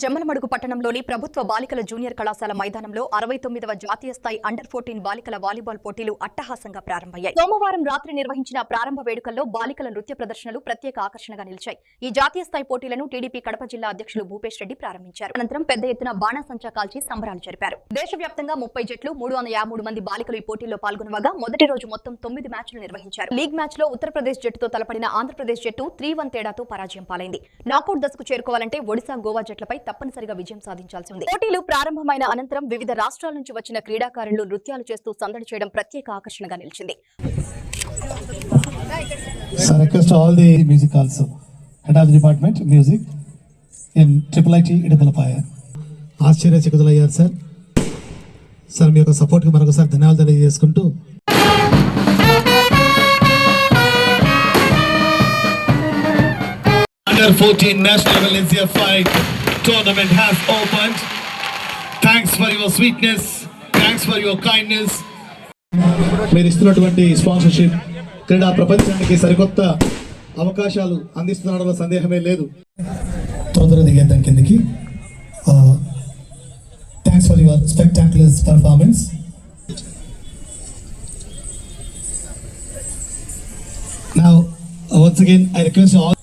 జమ్మలమడుగు పట్టణంలోని ప్రభుత్వ బాలికల జూనియర్ కళాశాల మైదానంలో 69వ జాతీయ స్థాయి అండర్-14 బాలికల వాలీబాల్ పోటీలు అట్టహాసంగా ప్రారంభమయ్యాయి. సోమవారం రాత్రి నిర్వహించిన ప్రారంభ వేడుకల్లో బాలికల నృత్య ప్రదర్శనలు ప్రత్యేక ఆకర్షణగా నిలిచాయి. ఈ జాతీయ స్థాయి పోటీలను టీడీపీ కడప జిల్లా అధ్యక్షులు భూపేష్ రెడ్డి ప్రారంభించారు. అనంతరం పెద్ద ఎత్తున బాణాసంచా కాల్చి సంబరాలు జరిపారు. దేశవ్యాప్తంగా 30 జట్లు 353 మంది బాలికలు ఈ పోటీల్లో పాల్గొనగా మొదటి రోజు మొత్తం 9 మ్యాచ్లు నిర్వహించారు. లీగ్ మ్యాచ్ లో ఉత్తరప్రదేశ్ జట్టుతో తలపడిన ఆంధ్రప్రదేశ్ జట్టు 3-1 తేడాతో పరాజయం పాలైంది. నాకౌట్ దశకు చేరుకోవాలంటే ఒడిశా, గోవా జట్లపై తప్పనిసరిగా విజయం సాధించాల్సి ఉంది. పోటీలు ప్రారంభమైన అనంతరం వివిధ రాష్ట్రాల నుంచి వచ్చిన క్రీడాకారులు నృత్యాలు చేస్తూ సందడి చేయడం ప్రత్యేక ఆకర్షణగా నిలిచింది. So I request all the music also. Head of the department music in IIIT ఇడపలపాయ ఆశ్చర్యచకితులయ్యారు సార్. సార్ మీ యొక్క సపోర్ట్ కి మరొకసారి ధన్యవాదాలు తెలియజేసుకుంటూ Under 14 National Valencia 5 tournament has opened. Thanks for your sweetness. Thanks for your kindness. మీరు ఇస్తున్నటువంటి స్పాన్సర్షిప్ క్రీడా ప్రపంచానికి సరికొత్త అవకాశాలు అందిస్తున్నలో సందేహమే లేదు. తొందరగా దిగేద్దాం కిందకి. Thanks for your spectacular performance. Now once again I request all